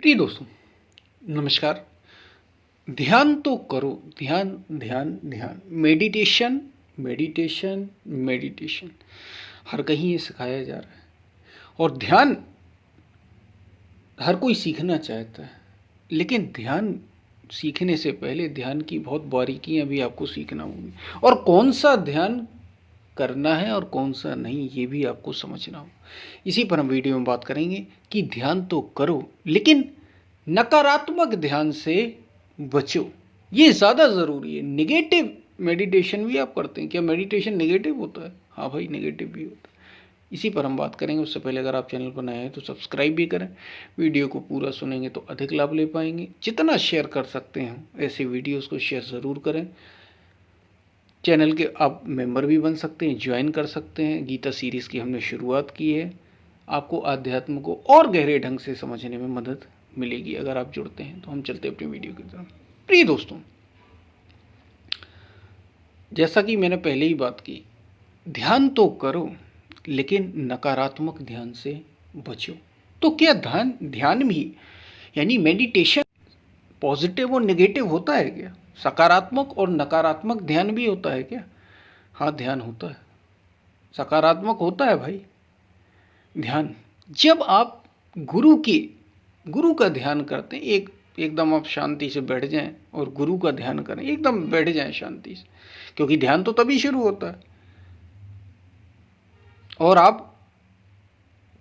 प्रिय दोस्तों, नमस्कार। ध्यान तो करो। ध्यान ध्यान ध्यान। Meditation meditation meditation. हर कहीं ये सिखाया जा रहा है। और ध्यान हर कोई सीखना चाहता है, लेकिन ध्यान सीखने से पहले ध्यान की बहुत बारीकियां भी आपको सीखना होगी। और कौन सा ध्यान करना है और कौन सा नहीं, ये भी आपको समझना हो। इसी पर हम वीडियो में बात करेंगे कि ध्यान तो करो, लेकिन नकारात्मक ध्यान से बचो। ये ज़्यादा ज़रूरी है। नेगेटिव मेडिटेशन भी आप करते हैं क्या? मेडिटेशन नेगेटिव होता है? हाँ भाई, नेगेटिव भी होता है। इसी पर हम बात करेंगे। उससे पहले अगर आप चैनल पर नए हैं तो सब्सक्राइब भी करें। वीडियो को पूरा सुनेंगे तो अधिक लाभ ले पाएंगे। जितना शेयर कर सकते हैं ऐसे वीडियोस को शेयर ज़रूर करें। चैनल के आप मेंबर भी बन सकते हैं, ज्वाइन कर सकते हैं। गीता सीरीज़ की हमने शुरुआत की है। आपको आध्यात्म को और गहरे ढंग से समझने में मदद मिलेगी अगर आप जुड़ते हैं। तो हम चलते हैं अपनी वीडियो की तरफ। प्रिय दोस्तों, जैसा कि मैंने पहले ही बात की, ध्यान तो करो लेकिन नकारात्मक ध्यान से बचो। तो क्या ध्यान ध्यान भी यानी मेडिटेशन पॉजिटिव और नेगेटिव होता है क्या? सकारात्मक और नकारात्मक ध्यान भी होता है क्या? हाँ, ध्यान होता है। सकारात्मक होता है भाई ध्यान। जब आप गुरु का ध्यान करते हैं, एकदम आप शांति से बैठ जाएं और गुरु का ध्यान करें, एकदम बैठ जाएं शांति से, क्योंकि ध्यान तो तभी शुरू होता है। और आप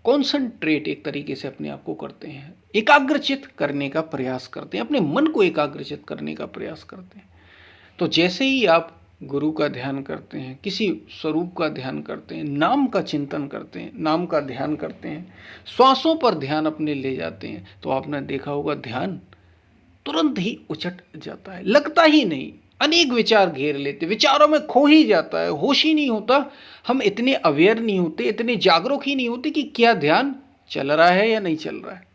कॉन्सेंट्रेट एक तरीके से अपने आप को करते हैं, एकाग्रचित करने का प्रयास करते हैं, अपने मन को एकाग्रचित करने का प्रयास करते हैं। तो जैसे ही आप गुरु का ध्यान करते हैं, किसी स्वरूप का ध्यान करते हैं, नाम का चिंतन करते हैं, नाम का ध्यान करते हैं, श्वासों पर ध्यान अपने ले जाते हैं, तो आपने देखा होगा ध्यान तुरंत ही उचट जाता है, लगता ही नहीं। अनेक विचार घेर लेते, विचारों में खो ही जाता है, होश ही नहीं होता। हम इतने अवेयर नहीं होते, इतने जागरूक ही नहीं होते कि क्या ध्यान चल रहा है या नहीं चल रहा है।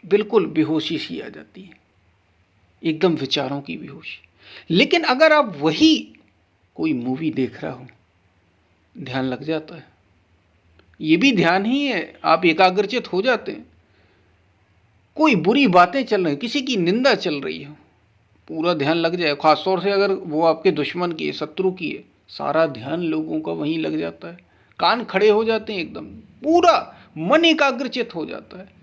बिल्कुल बेहोशी सी आ जाती है, एकदम विचारों की बेहोशी। लेकिन अगर आप वही कोई मूवी देख रहा हो, ध्यान लग जाता है। ये भी ध्यान ही है, आप एकाग्रचित हो जाते हैं। कोई बुरी बातें चल रही, किसी की निंदा चल रही हो, पूरा ध्यान लग जाए। खासतौर से अगर वो आपके दुश्मन की है, शत्रु की है, सारा ध्यान लोगों का वहीं लग जाता है। कान खड़े हो जाते हैं, एकदम पूरा मन एकाग्रचित हो जाता है।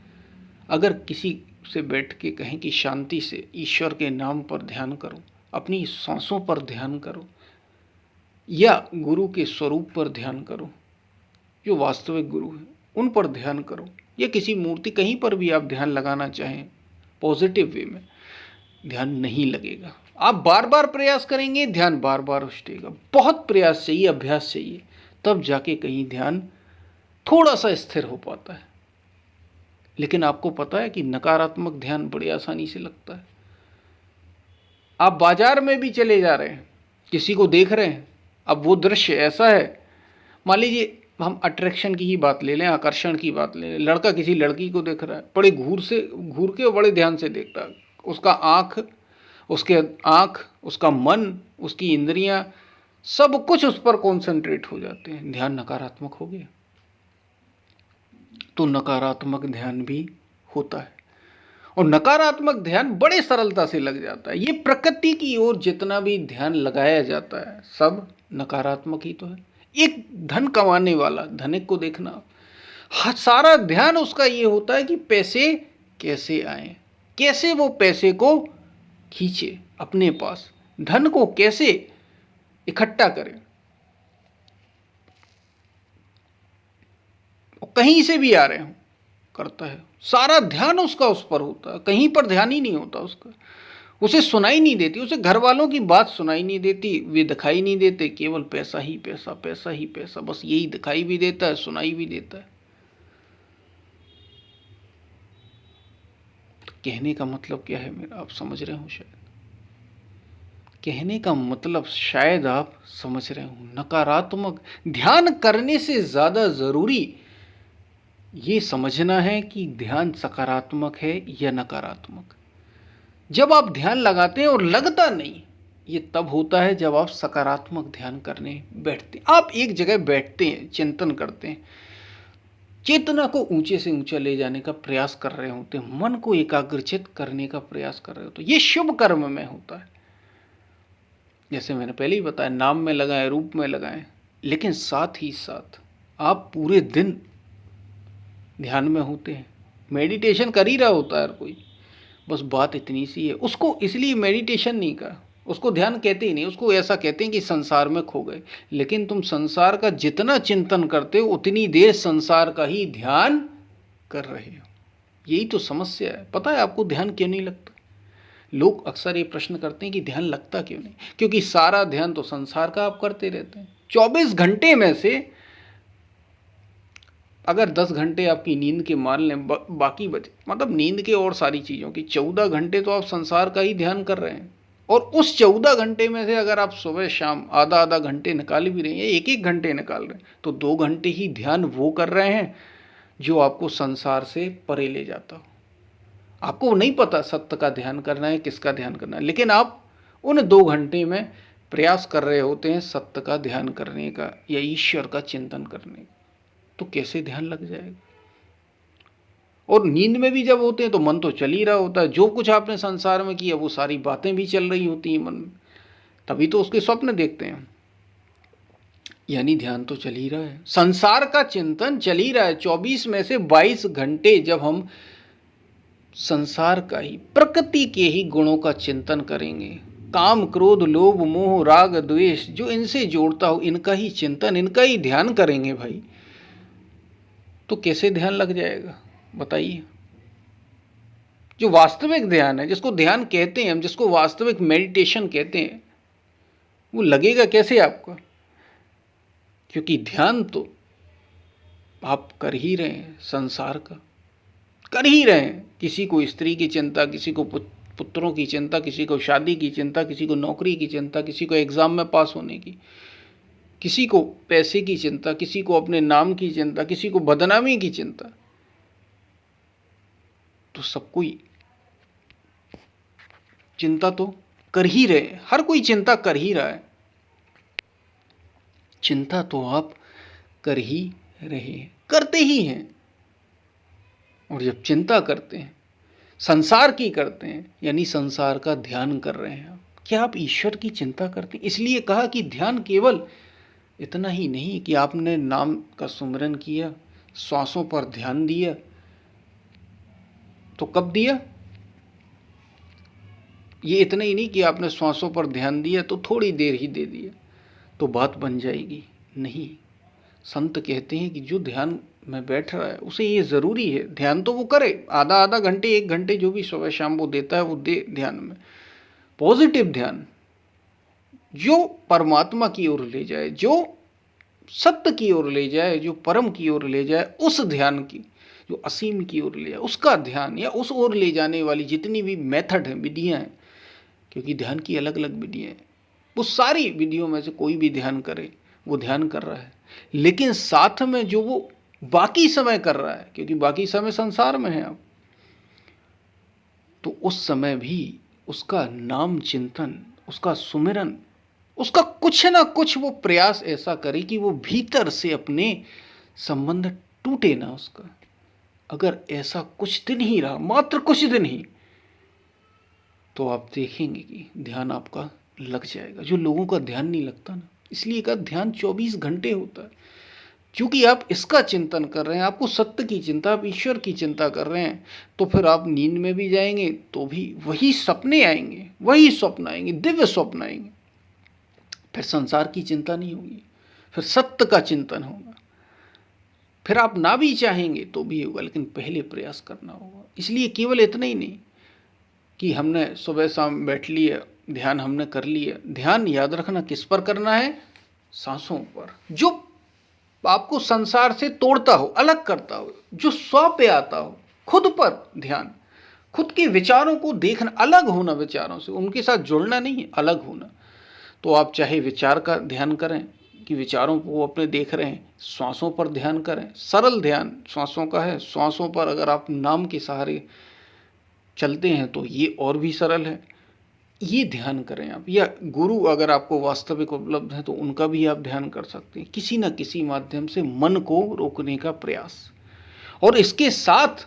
अगर किसी से बैठ के कहें कि शांति से ईश्वर के नाम पर ध्यान करो, अपनी सांसों पर ध्यान करो, या गुरु के स्वरूप पर ध्यान करो, जो वास्तविक गुरु हैं उन पर ध्यान करो, या किसी मूर्ति, कहीं पर भी आप ध्यान लगाना चाहें पॉजिटिव वे में, ध्यान नहीं लगेगा। आप बार बार प्रयास करेंगे, ध्यान बार बार उछटेगा। बहुत प्रयास चाहिए, अभ्यास चाहिए, तब जाके कहीं ध्यान थोड़ा सा स्थिर हो पाता है। लेकिन आपको पता है कि नकारात्मक ध्यान बड़ी आसानी से लगता है। आप बाजार में भी चले जा रहे हैं, किसी को देख रहे हैं, अब वो दृश्य ऐसा है, मान लीजिए हम अट्रैक्शन की ही बात ले लें, आकर्षण की बात ले लें। लड़का किसी लड़की को देख रहा है, बड़े घूर के बड़े ध्यान से देखता है। उसके आँख, उसका मन, उसकी इंद्रियां, सब कुछ उस पर कॉन्सेंट्रेट हो जाते हैं। ध्यान नकारात्मक हो गया। तो नकारात्मक ध्यान भी होता है, और नकारात्मक ध्यान बड़े सरलता से लग जाता है। ये प्रकृति की ओर जितना भी ध्यान लगाया जाता है, सब नकारात्मक ही तो है। एक धन कमाने वाला धनिक को देखना, सारा ध्यान उसका ये होता है कि पैसे कैसे आए, कैसे वो पैसे को खींचे अपने पास, धन को कैसे इकट्ठा करे, कहीं से भी आ रहे हो करता है। सारा ध्यान उसका उस पर होता है, कहीं पर ध्यान ही नहीं होता उसका। उसे सुनाई नहीं देती, उसे घर वालों की बात सुनाई नहीं देती, वे दिखाई नहीं देते, केवल पैसा ही पैसा, पैसा ही पैसा, बस यही दिखाई भी देता है, सुनाई भी देता है। तो कहने का मतलब क्या है मेरा, आप समझ रहे हो शायद। कहने का मतलब शायद आप समझ रहे हो, नकारात्मक ध्यान करने से ज़्यादा ज़रूरी ये समझना है कि ध्यान सकारात्मक है या नकारात्मक। जब आप ध्यान लगाते हैं और लगता नहीं, ये तब होता है जब आप सकारात्मक ध्यान करने बैठते हैं। आप एक जगह बैठते हैं, चिंतन करते हैं, चेतना को ऊंचे से ऊंचा ले जाने का प्रयास कर रहे होते हैं, मन को एकाग्रचित करने का प्रयास कर रहे होते हैं। ये शुभ कर्म में होता है। जैसे मैंने पहले ही बताया, नाम में लगाएं, रूप में लगाएं, लेकिन साथ ही साथ आप पूरे दिन ध्यान में होते हैं। मेडिटेशन कर ही रहा होता है हर कोई, बस बात इतनी सी है। उसको इसलिए मेडिटेशन नहीं कहा, उसको ध्यान कहते ही नहीं, उसको ऐसा कहते हैं कि संसार में खो गए। लेकिन तुम संसार का जितना चिंतन करते हो उतनी देर संसार का ही ध्यान कर रहे हो। यही तो समस्या है। पता है आपको ध्यान क्यों नहीं लगता? लोग अक्सर ये प्रश्न करते हैं कि ध्यान लगता क्यों नहीं? क्योंकि सारा ध्यान तो संसार का आप करते रहते हैं। 24 घंटे में से अगर 10 घंटे आपकी नींद के मान लें, बाकी बचे, मतलब नींद के और सारी चीज़ों की 14 घंटे तो आप संसार का ही ध्यान कर रहे हैं। और उस 14 घंटे में से अगर आप सुबह शाम आधा आधा घंटे निकाल भी रहे हैं, एक एक घंटे निकाल रहे हैं, तो 2 घंटे ही ध्यान वो कर रहे हैं जो आपको संसार से परे ले जाता हो। आपको नहीं पता सत्य का ध्यान करना है, किसका ध्यान करना है, लेकिन आप उन 2 घंटे में प्रयास कर रहे होते हैं सत्य का ध्यान करने का या ईश्वर का चिंतन करने का। तो कैसे ध्यान लग जाएगा? और नींद में भी जब होते हैं तो मन तो चल ही रहा होता है। जो कुछ आपने संसार में किया वो सारी बातें भी चल रही होती हैं मन में, तभी तो उसके स्वप्न देखते हैं। यानी ध्यान तो चल ही रहा है, संसार का चिंतन चल ही रहा है। 24 में से 22 घंटे जब हम संसार का ही, प्रकृति के ही गुणों का चिंतन करेंगे, काम क्रोध लोभ मोह राग द्वेष जो इनसे जोड़ता हो, इनका ही चिंतन, इनका ही ध्यान करेंगे भाई, तो कैसे ध्यान लग जाएगा बताइए? जो वास्तविक ध्यान है, जिसको ध्यान कहते हैं हम, जिसको वास्तविक मेडिटेशन कहते हैं, वो लगेगा कैसे आपको? क्योंकि ध्यान तो आप कर ही रहे हैं, संसार का कर ही रहे हैं। किसी को स्त्री की चिंता, किसी को पुत्रों की चिंता, किसी को शादी की चिंता, किसी को नौकरी की चिंता, किसी को एग्जाम में पास होने की, किसी को पैसे की चिंता, किसी को अपने नाम की चिंता, किसी को बदनामी की चिंता। तो सब कोई चिंता तो कर ही रहे हैं, हर कोई चिंता कर ही रहा है। चिंता तो आप कर ही रहे हैं, करते ही हैं। और जब चिंता करते हैं, संसार की करते हैं, यानी संसार का ध्यान कर रहे हैं। क्या आप ईश्वर की चिंता करते हैं? इसलिए कहा कि ध्यान केवल इतना ही नहीं कि आपने नाम का सुमिरन किया, श्वासों पर ध्यान दिया, तो कब दिया? ये इतना ही नहीं कि आपने श्वासों पर ध्यान दिया तो थोड़ी देर ही दे दिया तो बात बन जाएगी। नहीं, संत कहते हैं कि जो ध्यान में बैठ रहा है उसे ये ज़रूरी है, ध्यान तो वो करे, आधा आधा घंटे 1 घंटे जो भी सुबह शाम वो देता है वो दे ध्यान में। पॉजिटिव ध्यान जो परमात्मा की ओर ले जाए, जो सत्य की ओर ले जाए, जो परम की ओर ले जाए, उस ध्यान की, जो असीम की ओर ले जाए, उसका ध्यान, या उस ओर ले जाने वाली जितनी भी मेथड हैं, विधियाँ हैं, क्योंकि ध्यान की अलग अलग विधियाँ हैं, वो सारी विधियों में से कोई भी ध्यान करे वो ध्यान कर रहा है। लेकिन साथ में जो वो बाकी समय कर रहा है, क्योंकि बाकी समय संसार में है आप, तो उस समय भी उसका नाम चिंतन, उसका सुमिरन, उसका कुछ ना कुछ वो प्रयास ऐसा करे कि वो भीतर से अपने संबंध टूटे ना उसका। अगर ऐसा कुछ दिन ही रहा, मात्र कुछ दिन ही, तो आप देखेंगे कि ध्यान आपका लग जाएगा। जो लोगों का ध्यान नहीं लगता ना, इसलिए का ध्यान 24 घंटे होता है, क्योंकि आप इसका चिंतन कर रहे हैं, आपको सत्य की चिंता, आप ईश्वर की चिंता कर रहे हैं। तो फिर आप नींद में भी जाएंगे तो भी वही सपने आएंगे, वही स्वप्न आएंगे, दिव्य स्वप्न आएंगे। फिर संसार की चिंता नहीं होगी, फिर सत्य का चिंतन होगा। फिर आप ना भी चाहेंगे तो भी होगा, लेकिन पहले प्रयास करना होगा। इसलिए केवल इतना ही नहीं कि हमने सुबह शाम बैठ लिया, ध्यान हमने कर लिया। ध्यान याद रखना किस पर करना है? सांसों पर। जो आपको संसार से तोड़ता हो, अलग करता हो, जो स्व पे आता हो, खुद पर ध्यान, खुद के विचारों को देखना, अलग होना विचारों से, उनके साथ जुड़ना नहीं है, अलग होना। तो आप चाहे विचार का ध्यान करें कि विचारों को वो अपने देख रहे हैं, श्वासों पर ध्यान करें, सरल ध्यान श्वासों का है। श्वासों पर अगर आप नाम के सहारे चलते हैं तो ये और भी सरल है, ये ध्यान करें आप। या गुरु अगर आपको वास्तविक उपलब्ध है तो उनका भी आप ध्यान कर सकते हैं, किसी न किसी माध्यम से मन को रोकने का प्रयास। और इसके साथ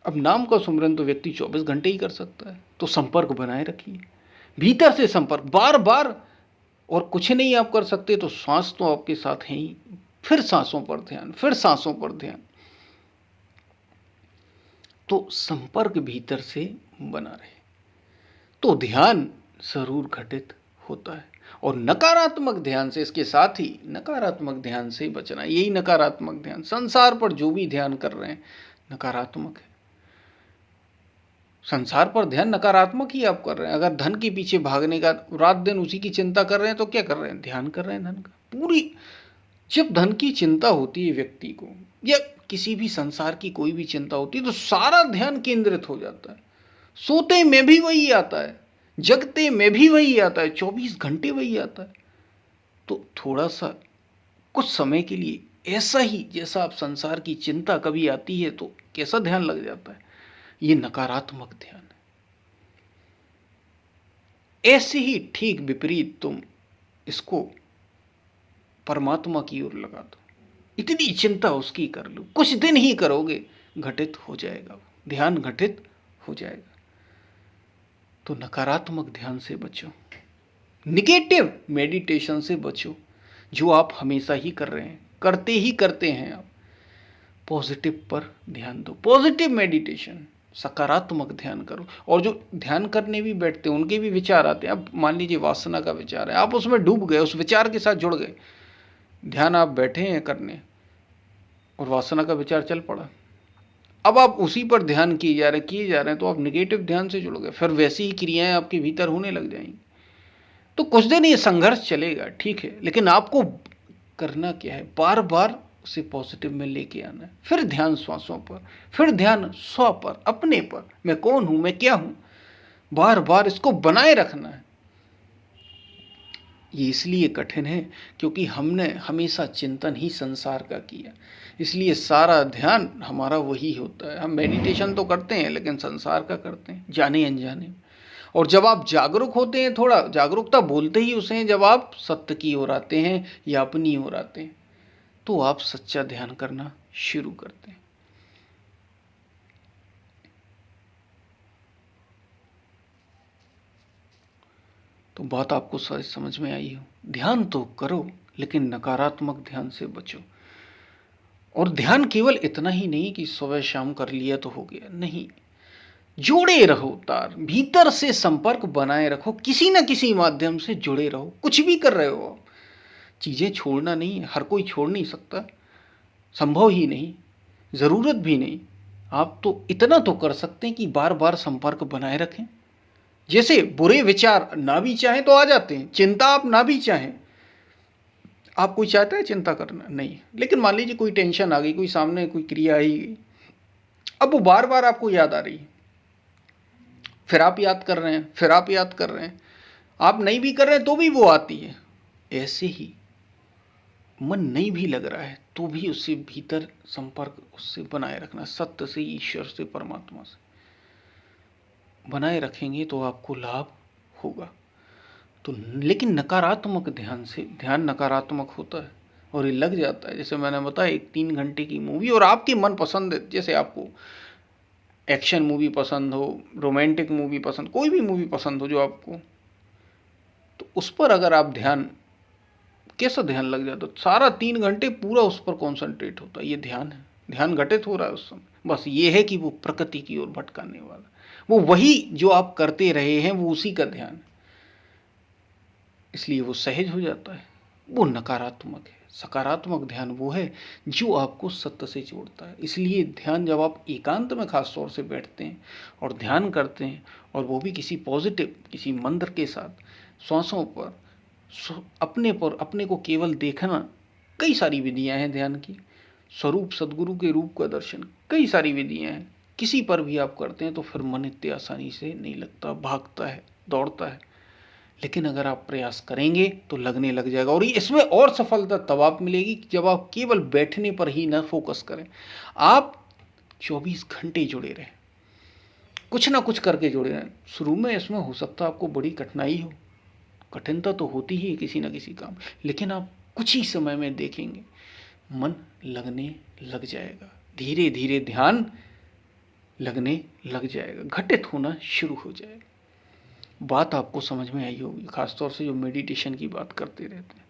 अब नाम का सुमिरन तो व्यक्ति 24 घंटे ही कर सकता है, तो संपर्क बनाए रखिए, भीतर से संपर्क बार बार। और कुछ नहीं आप कर सकते तो सांस तो आपके साथ है ही, फिर सांसों पर ध्यान, फिर सांसों पर ध्यान। तो संपर्क भीतर से बना रहे तो ध्यान जरूर घटित होता है। और नकारात्मक ध्यान से, इसके साथ ही नकारात्मक ध्यान से बचना। यही नकारात्मक ध्यान, संसार पर जो भी ध्यान कर रहे हैं नकारात्मक है। संसार पर ध्यान नकारात्मक ही आप कर रहे हैं। अगर धन के पीछे भागने का, रात दिन उसी की चिंता कर रहे हैं, तो क्या कर रहे हैं? ध्यान कर रहे हैं धन का। पूरी जब धन की चिंता होती है व्यक्ति को, या किसी भी संसार की कोई भी चिंता होती है, तो सारा ध्यान केंद्रित हो जाता है। सोते में भी वही आता है, जगते में भी वही आता है, 24 घंटे वही आता है। तो थोड़ा सा कुछ समय के लिए ऐसा ही, जैसा आप संसार की चिंता कभी आती है तो कैसा ध्यान लग जाता है, ये नकारात्मक ध्यान है। ऐसे ही ठीक विपरीत तुम इसको परमात्मा की ओर लगा दो, इतनी चिंता उसकी कर लो, कुछ दिन ही करोगे, घटित हो जाएगा, ध्यान घटित हो जाएगा। तो नकारात्मक ध्यान से बचो, निगेटिव मेडिटेशन से बचो, जो आप हमेशा ही कर रहे हैं, करते ही करते हैं आप। पॉजिटिव पर ध्यान दो, पॉजिटिव मेडिटेशन, सकारात्मक ध्यान करो। और जो ध्यान करने भी बैठते हैं उनके भी विचार आते हैं। अब मान लीजिए वासना का विचार है, आप उसमें डूब गए, उस विचार के साथ जुड़ गए, ध्यान आप बैठे हैं करने और वासना का विचार चल पड़ा, अब आप उसी पर ध्यान किए जा रहे हैं, तो आप निगेटिव ध्यान से जुड़ गए, फिर वैसी ही क्रियाएं आपके भीतर होने लग जाएंगी। तो कुछ दिन ये संघर्ष चलेगा, ठीक है, लेकिन आपको करना क्या है? बार बार उसे पॉजिटिव में लेके आना है। फिर ध्यान श्वासों पर, फिर ध्यान स्व पर, अपने पर, मैं कौन हूं, मैं क्या हूं, बार बार इसको बनाए रखना है। ये इसलिए कठिन है क्योंकि हमने हमेशा चिंतन ही संसार का किया, इसलिए सारा ध्यान हमारा वही होता है। हम मेडिटेशन तो करते हैं लेकिन संसार का करते हैं, जाने अनजाने में। और जब आप जागरूक होते हैं, थोड़ा जागरूकता बोलते ही उसे हैं, जब आप सत्य की ओर आते हैं या अपनी ओर आते हैं, तो आप सच्चा ध्यान करना शुरू करते हैं। तो बात आपको समझ में आई हो? ध्यान तो करो लेकिन नकारात्मक ध्यान से बचो। और ध्यान केवल इतना ही नहीं कि सुबह शाम कर लिया तो हो गया, नहीं, जुड़े रहो, तार भीतर से संपर्क बनाए रखो, किसी न किसी माध्यम से जुड़े रहो। कुछ भी कर रहे हो, चीजें छोड़ना नहीं है, हर कोई छोड़ नहीं सकता, संभव ही नहीं, जरूरत भी नहीं। आप तो इतना तो कर सकते हैं कि बार बार संपर्क बनाए रखें। जैसे बुरे विचार ना भी चाहें तो आ जाते हैं, चिंता आप ना भी चाहें, आप कोई चाहता है चिंता करना? नहीं, लेकिन मान लीजिए कोई टेंशन आ गई, कोई सामने कोई क्रिया आई, अब वो बार बार आपको याद आ रही है, फिर आप याद कर रहे हैं, फिर आप याद कर रहे हैं, आप नहीं भी कर रहे हैं तो भी वो आती है। ऐसे ही मन नहीं भी लग रहा है तो भी उससे भीतर संपर्क उससे बनाए रखना, सत्य से, ईश्वर से, परमात्मा से बनाए रखेंगे तो आपको लाभ होगा। तो लेकिन नकारात्मक ध्यान से, ध्यान नकारात्मक होता है और ये लग जाता है। जैसे मैंने बताया, एक 3 घंटे की मूवी और आपकी मन पसंद है, जैसे आपको एक्शन मूवी पसंद हो, रोमांटिक मूवी पसंद, कोई भी मूवी पसंद हो जो आपको, तो उस पर अगर आप ध्यान, कैसा ध्यान लग जाता है, सारा 3 घंटे पूरा उस पर कॉन्सेंट्रेट होता है। ये ध्यान है, ध्यान घटित हो रहा है उस समय। बस ये है कि वो प्रकृति की ओर भटकाने वाला, वो वही जो आप करते रहे हैं वो उसी का ध्यान है, इसलिए वो सहज हो जाता है, वो नकारात्मक है। सकारात्मक ध्यान वो है जो आपको सत्य से जोड़ता है। इसलिए ध्यान, जब आप एकांत में खास तौर से बैठते हैं और ध्यान करते हैं, और वो भी किसी पॉजिटिव, किसी मंत्र के साथ, श्वासों पर, अपने पर, अपने को केवल देखना, कई सारी विधियां हैं ध्यान की, स्वरूप सदगुरु के रूप का दर्शन, कई सारी विधियां हैं, किसी पर भी आप करते हैं तो फिर मन इतनी आसानी से नहीं लगता, भागता है, दौड़ता है। लेकिन अगर आप प्रयास करेंगे तो लगने लग जाएगा। और इसमें और सफलता तब आप मिलेगी जब आप केवल बैठने पर ही न फोकस करें, आप 24 घंटे जुड़े रहें, कुछ ना कुछ करके जुड़े रहें। शुरू में इसमें हो सकता है आपको बड़ी कठिनाई हो, कठिनता तो होती ही है किसी न किसी काम, लेकिन आप कुछ ही समय में देखेंगे मन लगने लग जाएगा, धीरे धीरे ध्यान लगने लग जाएगा, घटित होना शुरू हो जाएगा। बात आपको समझ में आई होगी, खासतौर से जो मेडिटेशन की बात करते रहते हैं।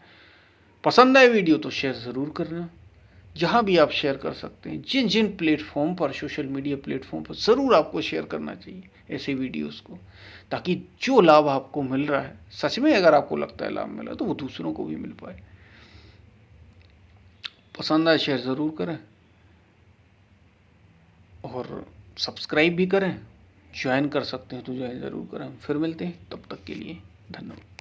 पसंद आए वीडियो तो शेयर ज़रूर करना, जहाँ भी आप शेयर कर सकते हैं, जिन जिन प्लेटफॉर्म पर, सोशल मीडिया प्लेटफॉर्म पर ज़रूर आपको शेयर करना चाहिए ऐसे वीडियोस को, ताकि जो लाभ आपको मिल रहा है, सच में अगर आपको लगता है लाभ मिल रहा है, तो वो दूसरों को भी मिल पाए। पसंद आए शेयर ज़रूर करें और सब्सक्राइब भी करें। ज्वाइन कर सकते हैं तो ज्वाइन ज़रूर करें। फिर मिलते हैं, तब तक के लिए धन्यवाद।